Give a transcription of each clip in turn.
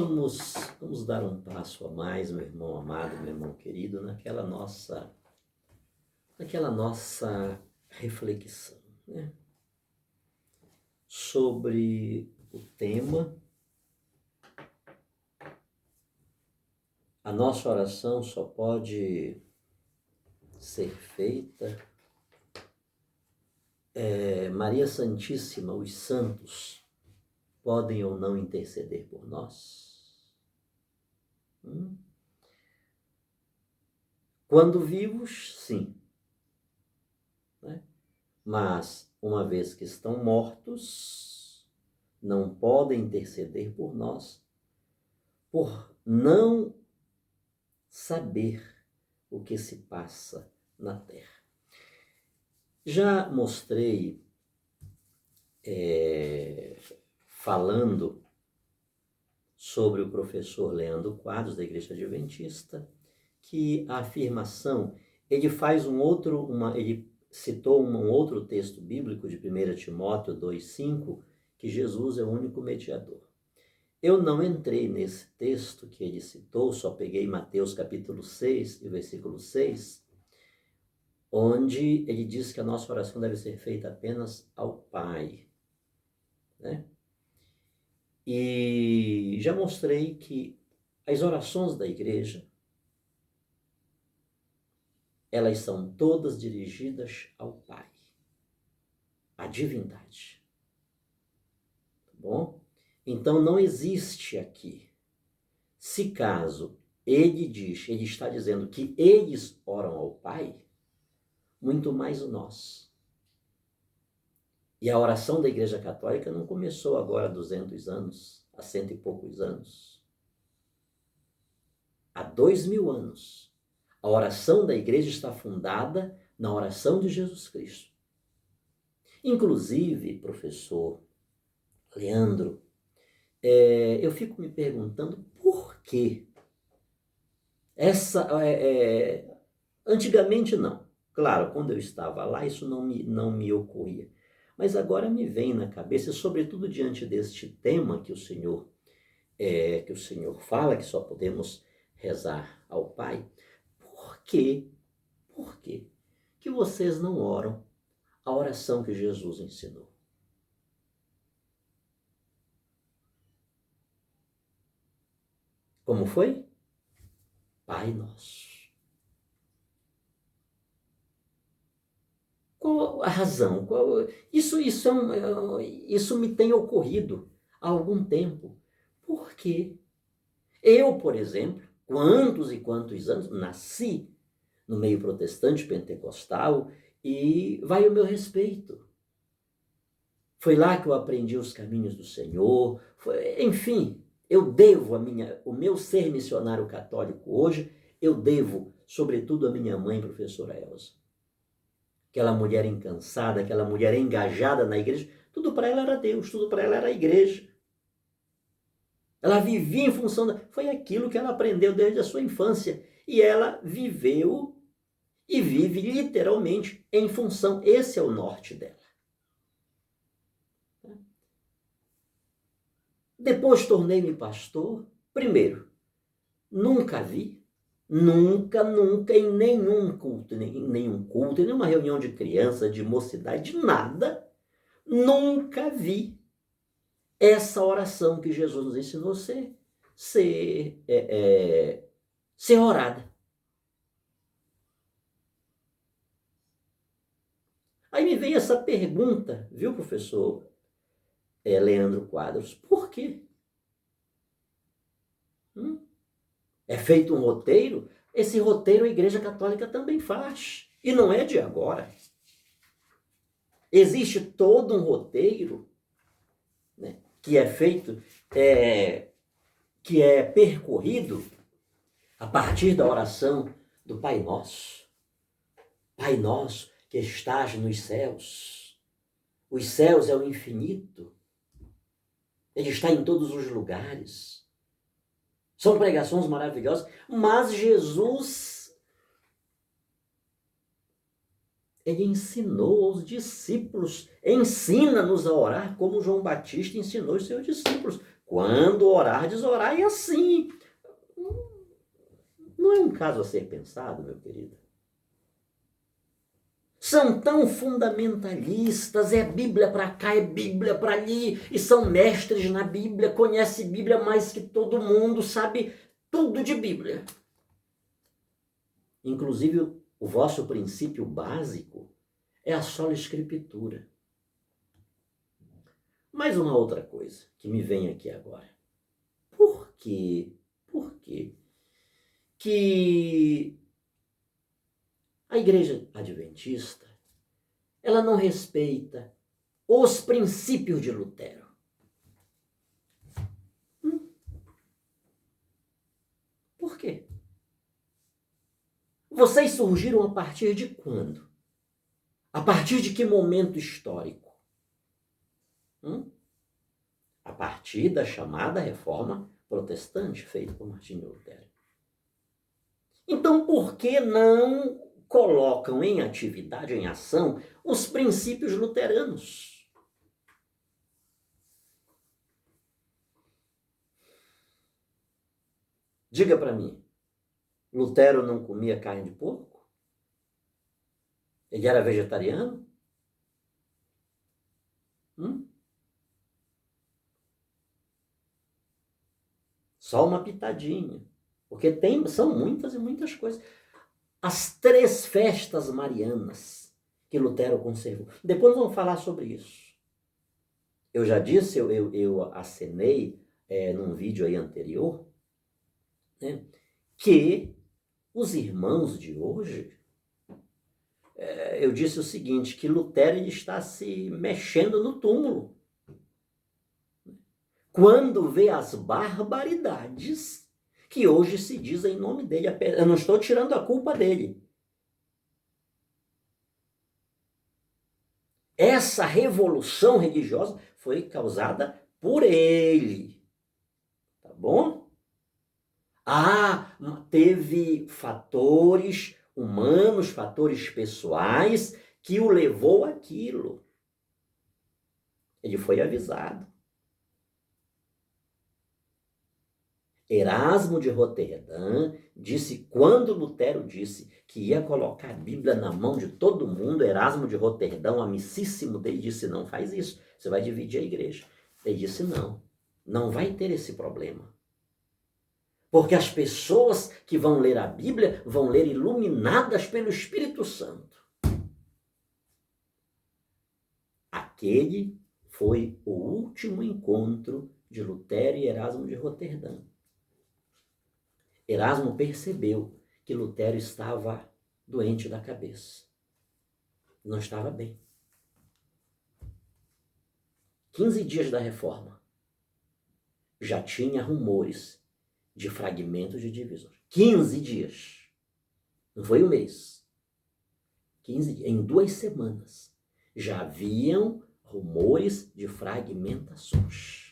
vamos dar um passo a mais, meu irmão amado, meu irmão querido, naquela nossa reflexão, né? Sobre o tema. A nossa oração só pode ser feita, Maria Santíssima, os santos podem ou não interceder por nós? Quando vivos, sim, né? Mas, uma vez que estão mortos, não podem interceder por nós, por não saber o que se passa na Terra. Já mostrei, falando sobre o professor Leandro Quadros, da Igreja Adventista, que a afirmação, ele citou um outro texto bíblico de 1 Timóteo 2,5, que Jesus é o único mediador. Eu não entrei nesse texto que ele citou, só peguei Mateus capítulo 6 e versículo 6, onde ele diz que a nossa oração deve ser feita apenas ao Pai, né? E já mostrei que as orações da igreja, elas são todas dirigidas ao Pai, à divindade. Tá bom? Então não existe aqui, se caso ele está dizendo que eles oram ao Pai, muito mais nós. E a oração da Igreja Católica não começou agora há 200 anos, há 100 e poucos anos. Há 2000 anos. A oração da Igreja está fundada na oração de Jesus Cristo. Inclusive, professor Leandro, eu fico me perguntando por quê. Antigamente não. Claro, quando eu estava lá, isso não me ocorria. Mas agora me vem na cabeça, sobretudo diante deste tema que o Senhor fala, que só podemos rezar ao Pai. Por quê que vocês não oram a oração que Jesus ensinou? Como foi? Pai Nosso. Qual a razão? Isso me tem ocorrido há algum tempo. Por quê? Eu, por exemplo, quantos e quantos anos nasci no meio protestante pentecostal e vai o meu respeito. Foi lá que eu aprendi os caminhos do Senhor. Enfim, eu devo o meu ser missionário católico hoje, eu devo, sobretudo, a minha mãe, professora Elza. Aquela mulher incansada, aquela mulher engajada na igreja, tudo para ela era Deus, tudo para ela era a igreja. Ela vivia em função foi aquilo que ela aprendeu desde a sua infância. E ela viveu e vive literalmente em função. Esse é o norte dela. Depois tornei-me pastor. Primeiro, nunca em nenhum culto, em nenhuma reunião de criança, de mocidade, de nada, nunca vi essa oração que Jesus nos ensinou ser orada. Aí me vem essa pergunta, viu, professor Leandro Quadros, por quê? É feito um roteiro? Esse roteiro a Igreja Católica também faz, e não é de agora. Existe todo um roteiro, né, que é feito, que é percorrido a partir da oração do Pai Nosso. Pai Nosso que estás nos céus. Os céus é o infinito. Ele está em todos os lugares. São pregações maravilhosas, mas Jesus, ele ensinou aos discípulos, ensina-nos a orar como João Batista ensinou os seus discípulos. Quando orardes, orai assim. Não é um caso a ser pensado, meu querido? São tão fundamentalistas, é Bíblia para cá, é Bíblia para ali, e são mestres na Bíblia, conhece Bíblia mais que todo mundo, sabe tudo de Bíblia. Inclusive, o vosso princípio básico é a sola Escritura. Mais uma outra coisa que me vem aqui agora. Por quê? Por quê que a Igreja Adventista, ela não respeita os princípios de Lutero? Por quê? Vocês surgiram a partir de quando? A partir de que momento histórico? A partir da chamada Reforma Protestante, feita por Martinho Lutero. Então, por que não colocam em atividade, em ação, os princípios luteranos? Diga para mim, Lutero não comia carne de porco? Ele era vegetariano? Só uma pitadinha. Porque são muitas e muitas coisas. As 3 festas marianas que Lutero conservou. Depois vamos falar sobre isso. Eu já disse, eu acenei num vídeo aí anterior, né, que os irmãos de hoje, eu disse o seguinte, que Lutero está se mexendo no túmulo. Quando vê as barbaridades que hoje se diz em nome dele. Eu não estou tirando a culpa dele. Essa revolução religiosa foi causada por ele. Tá bom? Teve fatores humanos, fatores pessoais que o levou àquilo. Ele foi avisado. Erasmo de Roterdã disse, quando Lutero disse que ia colocar a Bíblia na mão de todo mundo, Erasmo de Roterdã, amicíssimo dele, disse, não faz isso, você vai dividir a igreja. Ele disse, não vai ter esse problema. Porque as pessoas que vão ler a Bíblia vão ler iluminadas pelo Espírito Santo. Aquele foi o último encontro de Lutero e Erasmo de Roterdã. Erasmo percebeu que Lutero estava doente da cabeça. Não estava bem. 15 dias da reforma, já tinha rumores de fragmentos de divisões. 15 dias. Não foi um mês. 15 dias. Em 2 semanas, já haviam rumores de fragmentações.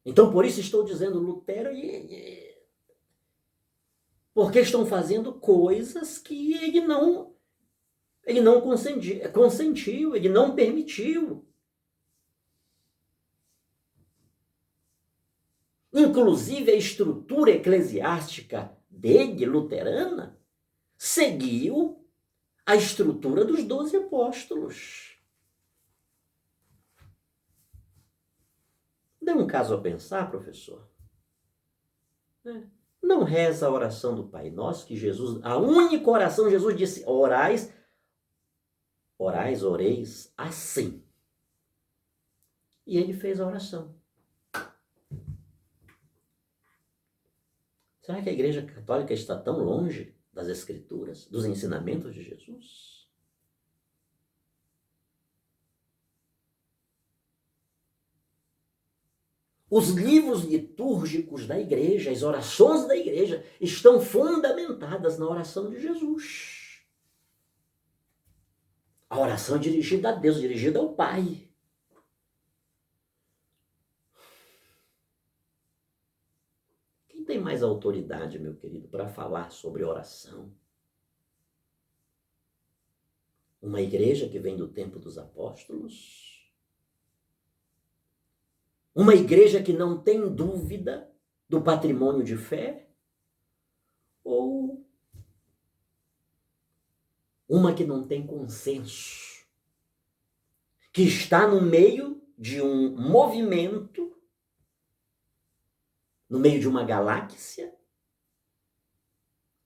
Então, por isso estou dizendo, Lutero, porque estão fazendo coisas que ele não consentiu, ele não permitiu. Inclusive, a estrutura eclesiástica dele, luterana, seguiu a estrutura dos 12 apóstolos. Dê um caso a pensar, professor. Não reza a oração do Pai Nosso, que Jesus, a única oração, Jesus disse, oreis assim. E ele fez a oração. Será que a Igreja Católica está tão longe das Escrituras, dos ensinamentos de Jesus? Os livros litúrgicos da igreja, as orações da igreja, estão fundamentadas na oração de Jesus. A oração é dirigida a Deus, dirigida ao Pai. Quem tem mais autoridade, meu querido, para falar sobre oração? Uma igreja que vem do tempo dos apóstolos? Uma igreja que não tem dúvida do patrimônio de fé? Ou uma que não tem consenso, que está no meio de um movimento, no meio de uma galáxia,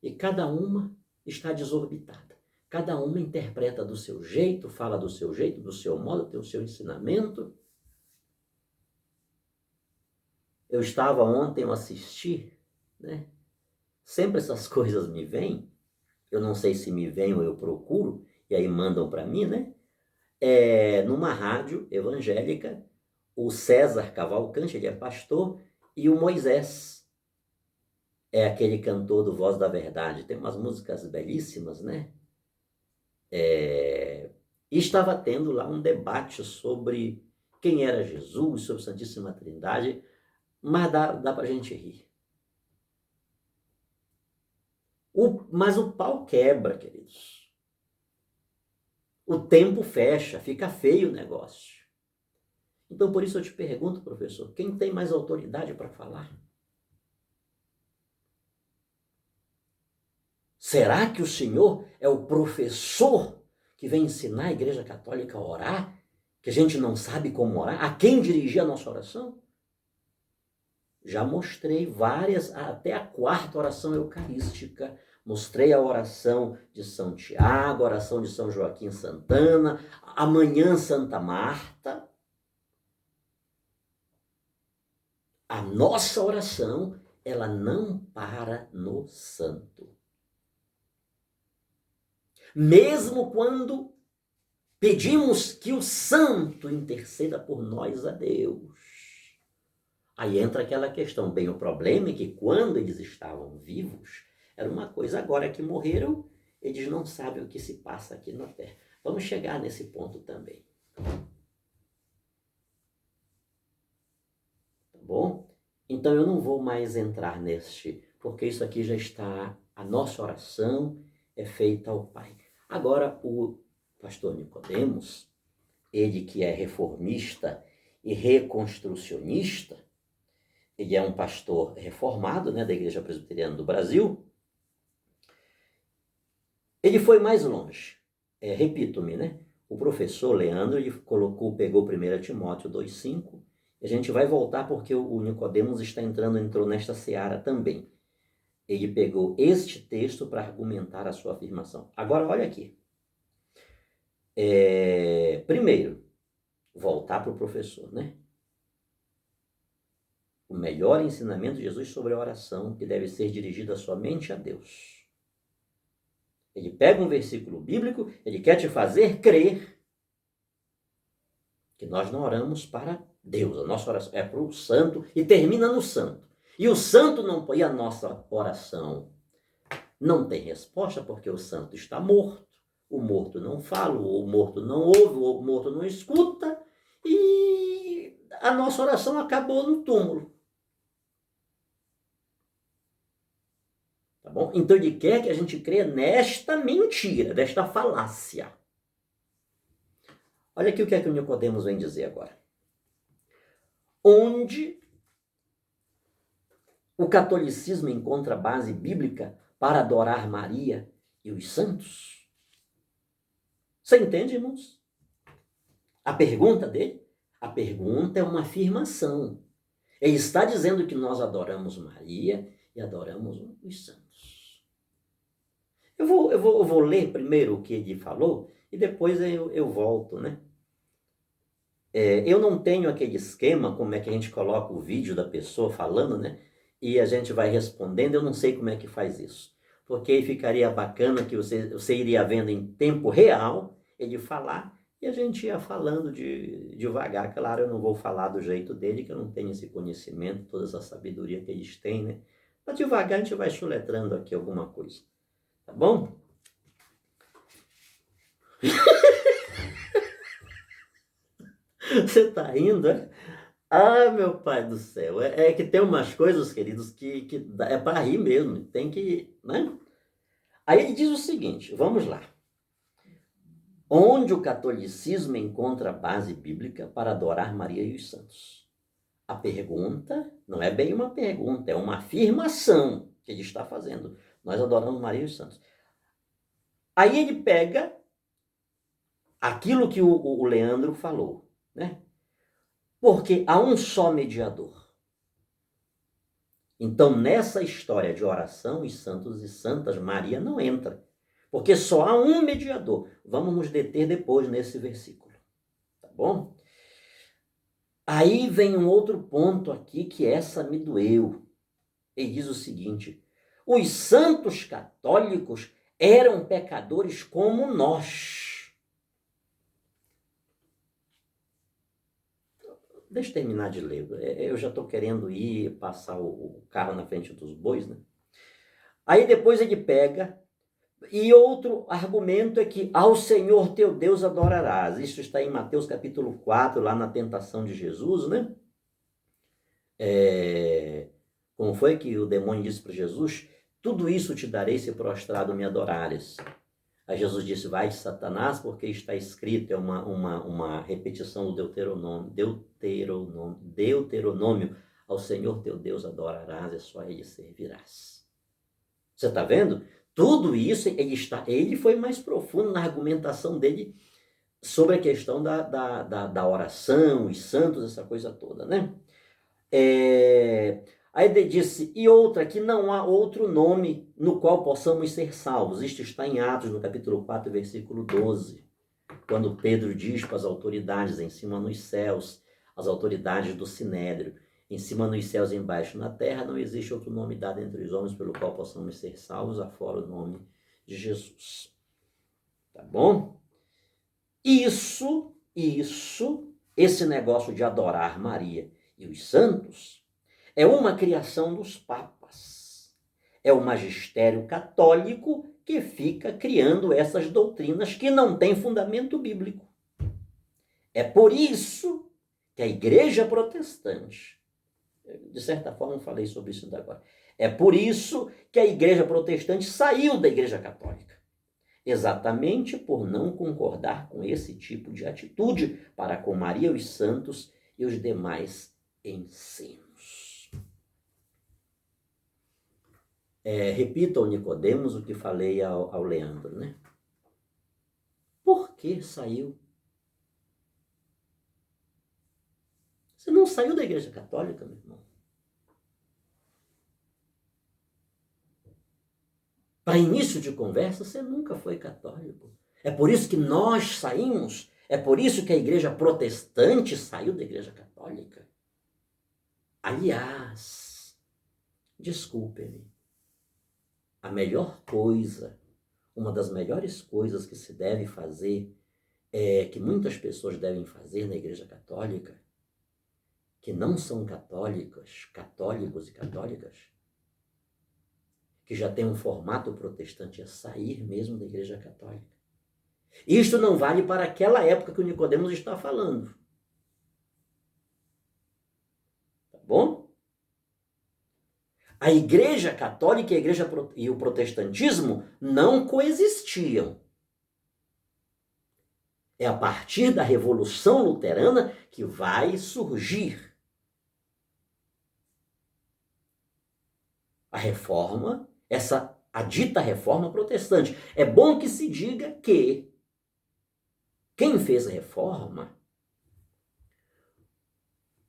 e cada uma está desorbitada. Cada uma interpreta do seu jeito, fala do seu jeito, do seu modo, tem o seu ensinamento. Eu estava ontem, eu assisti, né? Sempre essas coisas me vêm, eu não sei se me vêm ou eu procuro, e aí mandam para mim, né? Numa rádio evangélica, o César Cavalcante, ele é pastor, e o Moisés é aquele cantor do Voz da Verdade. Tem umas músicas belíssimas, né? E estava tendo lá um debate sobre quem era Jesus, sobre a Santíssima Trindade, mas dá para a gente rir. Mas o pau quebra, queridos. O tempo fecha, fica feio o negócio. Então, por isso eu te pergunto, professor, quem tem mais autoridade para falar? Será que o senhor é o professor que vem ensinar a Igreja Católica a orar? Que a gente não sabe como orar? A quem dirigir a nossa oração? Já mostrei várias, até a quarta oração eucarística. Mostrei a oração de São Tiago, a oração de São Joaquim Santana, amanhã Santa Marta. A nossa oração, ela não para no santo. Mesmo quando pedimos que o santo interceda por nós a Deus. Aí entra aquela questão, bem, o problema é que quando eles estavam vivos, era uma coisa, agora que morreram, eles não sabem o que se passa aqui na Terra. Vamos chegar nesse ponto também. Tá bom? Então eu não vou mais entrar neste, porque isso aqui já está, a nossa oração é feita ao Pai. Agora o pastor Nicodemos, ele que é reformista e reconstrucionista, ele é um pastor reformado, né, da Igreja Presbiteriana do Brasil, ele foi mais longe. Repito-me, né? O professor Leandro, ele pegou 1 Timóteo 2,5, e a gente vai voltar porque o Nicodemos entrou nesta seara também. Ele pegou este texto para argumentar a sua afirmação. Agora, olha aqui. Primeiro, voltar para o professor, né? O melhor ensinamento de Jesus sobre a oração, que deve ser dirigida somente a Deus. Ele pega um versículo bíblico, ele quer te fazer crer que nós não oramos para Deus. A nossa oração é para o santo e termina no santo. E o santo não, e a nossa oração não tem resposta porque o santo está morto. O morto não fala, o morto não ouve, o morto não escuta, e a nossa oração acabou no túmulo. Tá bom? Então ele quer que a gente creia nesta mentira, desta falácia. Olha aqui o que é que o Nicodemos vem dizer agora. Onde o catolicismo encontra base bíblica para adorar Maria e os santos? Você entende, irmãos? A pergunta dele? A pergunta é uma afirmação. Ele está dizendo que nós adoramos Maria e adoramos os santos. Eu vou ler primeiro o que ele falou e depois eu volto, né? Eu não tenho aquele esquema, como é que a gente coloca o vídeo da pessoa falando, né? E a gente vai respondendo, eu não sei como é que faz isso. Porque aí ficaria bacana que você iria vendo em tempo real ele falar e a gente ia falando devagar. Claro, eu não vou falar do jeito dele, que eu não tenho esse conhecimento, toda essa sabedoria que eles têm, né? Mas devagar a gente vai chuletrando aqui alguma coisa. Tá bom? Você tá rindo, é? Ah, meu pai do céu. É que tem umas coisas, queridos, que é para rir mesmo. Tem que, né? Aí ele diz o seguinte, vamos lá. onde o catolicismo encontra base bíblica para adorar Maria e os santos? A pergunta não é bem uma pergunta, é uma afirmação que ele está fazendo. Nós adoramos Maria e os santos. Aí ele pega aquilo que o Leandro falou, né? Porque há um só mediador. Então, nessa história de oração, os santos e santas, Maria não entra. Porque só há um mediador. Vamos nos deter depois nesse versículo. Tá bom? Aí vem um outro ponto aqui que essa me doeu. Ele diz o seguinte: os santos católicos eram pecadores como nós. Deixa eu terminar de ler. Eu já estou querendo ir passar o carro na frente dos bois, né? Aí depois ele pega, e outro argumento é que ao Senhor teu Deus adorarás. Isso está em Mateus capítulo 4, lá na tentação de Jesus, né? Como foi que o demônio disse para Jesus? Tudo isso te darei se prostrado me adorares. Aí Jesus disse, vai, Satanás, porque está escrito, é uma repetição do Deuteronômio, ao Senhor teu Deus adorarás, é só ele servirás. Você está vendo? Tudo isso, ele foi mais profundo na argumentação dele sobre a questão da oração, os santos, essa coisa toda, né? Aí ele disse, e outra, que não há outro nome no qual possamos ser salvos. Isto está em Atos, no capítulo 4, versículo 12. Quando Pedro diz para as autoridades em cima nos céus, as autoridades do Sinédrio, em cima nos céus e embaixo na terra, não existe outro nome dado entre os homens pelo qual possamos ser salvos, afora o nome de Jesus. Tá bom? Esse negócio de adorar Maria e os santos, é uma criação dos papas. É o magistério católico que fica criando essas doutrinas que não têm fundamento bíblico. É por isso que a igreja protestante, de certa forma eu falei sobre isso ainda agora, é por isso que a igreja protestante saiu da igreja católica. Exatamente por não concordar com esse tipo de atitude para com Maria, os santos e os demais ensinos. Repito ao Nicodemos o que falei ao Leandro, né? Por que saiu? Você não saiu da igreja católica, meu irmão? Para início de conversa, você nunca foi católico. É por isso que nós saímos, é por isso que a igreja protestante saiu da igreja católica. Aliás, desculpe-me, a melhor coisa, uma das melhores coisas que se deve fazer, que muitas pessoas devem fazer na igreja católica, que não são católicos e católicas, que já tem um formato protestante, é sair mesmo da igreja católica. Isto não vale para aquela época que o Nicodemos está falando. Tá bom? A igreja católica e o protestantismo não coexistiam. É a partir da Revolução Luterana que vai surgir a reforma, a dita reforma protestante. É bom que se diga que quem fez a reforma,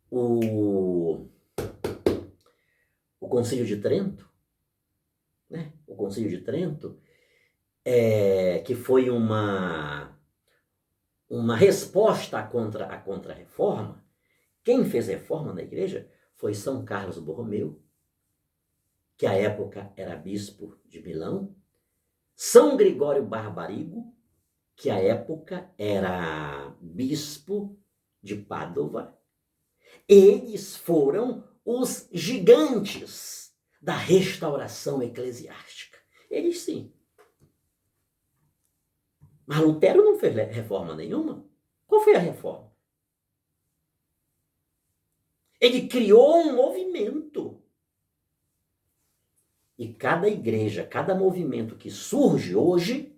o Concílio de Trento, né? O Concílio de Trento, que foi uma resposta à contra-reforma, quem fez reforma na igreja foi São Carlos Borromeu, que à época era bispo de Milão, São Gregório Barbarigo, que à época era bispo de Pádua. Eles foram os gigantes da restauração eclesiástica. Eles sim. Mas Lutero não fez reforma nenhuma. Qual foi a reforma? Ele criou um movimento. E cada igreja, cada movimento que surge hoje,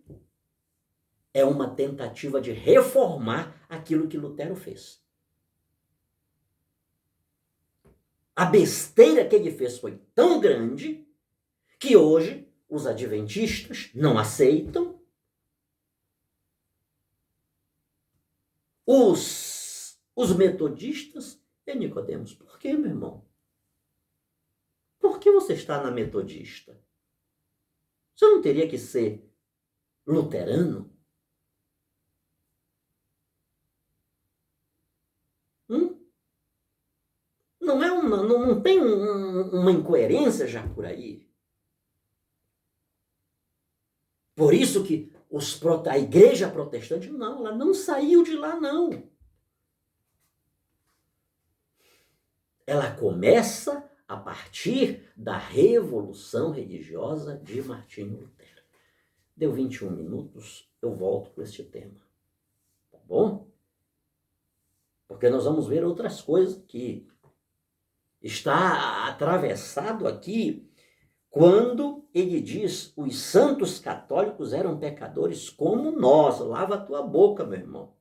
é uma tentativa de reformar aquilo que Lutero fez. A besteira que ele fez foi tão grande que hoje os adventistas não aceitam, os metodistas e Nicodemos. Por quê, meu irmão? Por que você está na metodista? Você não teria que ser luterano? Não tem uma incoerência já por aí? Por isso que a igreja protestante, não, ela não saiu de lá, não. Ela começa a partir da Revolução Religiosa de Martinho Lutero. Deu 21 minutos, eu volto com este tema. Tá bom? Porque nós vamos ver outras coisas que está atravessado aqui quando ele diz: os santos católicos eram pecadores como nós. Lava a tua boca, meu irmão.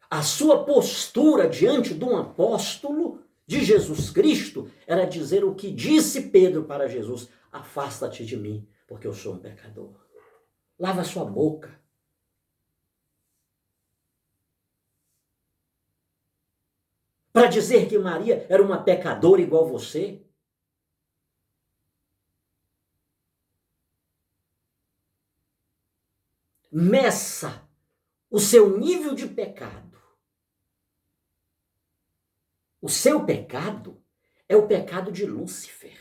A sua postura diante de um apóstolo de Jesus Cristo era dizer o que disse Pedro para Jesus: afasta-te de mim, porque eu sou um pecador. Lava a sua boca. Para dizer que Maria era uma pecadora igual você? Meça o seu nível de pecado. O seu pecado é o pecado de Lúcifer.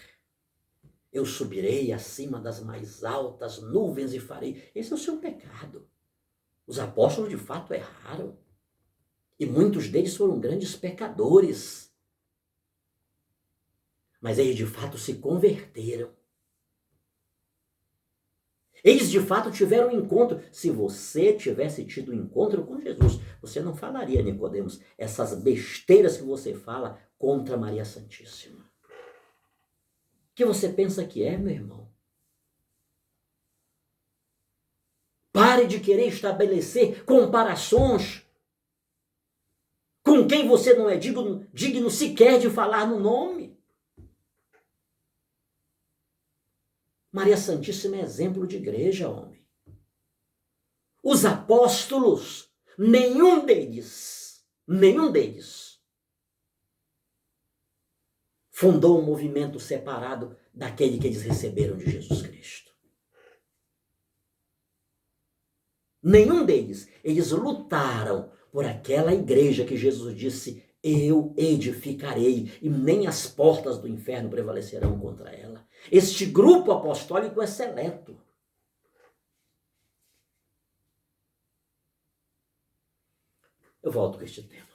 Eu subirei acima das mais altas nuvens e farei. Esse é o seu pecado. Os apóstolos de fato erraram. E muitos deles foram grandes pecadores. Mas eles de fato se converteram. Eles de fato tiveram um encontro. Se você tivesse tido um encontro com Jesus, você não falaria, Nicodemos, essas besteiras que você fala contra Maria Santíssima. O que você pensa que é, meu irmão? Pare de querer estabelecer comparações com quem você não é digno sequer de falar no nome. Maria Santíssima é exemplo de igreja, homem. Os apóstolos, nenhum deles fundou um movimento separado daquele que eles receberam de Jesus Cristo. Nenhum deles. Eles lutaram por aquela igreja que Jesus disse: eu edificarei, e nem as portas do inferno prevalecerão contra ela. Este grupo apostólico é seleto. Eu volto com este tema.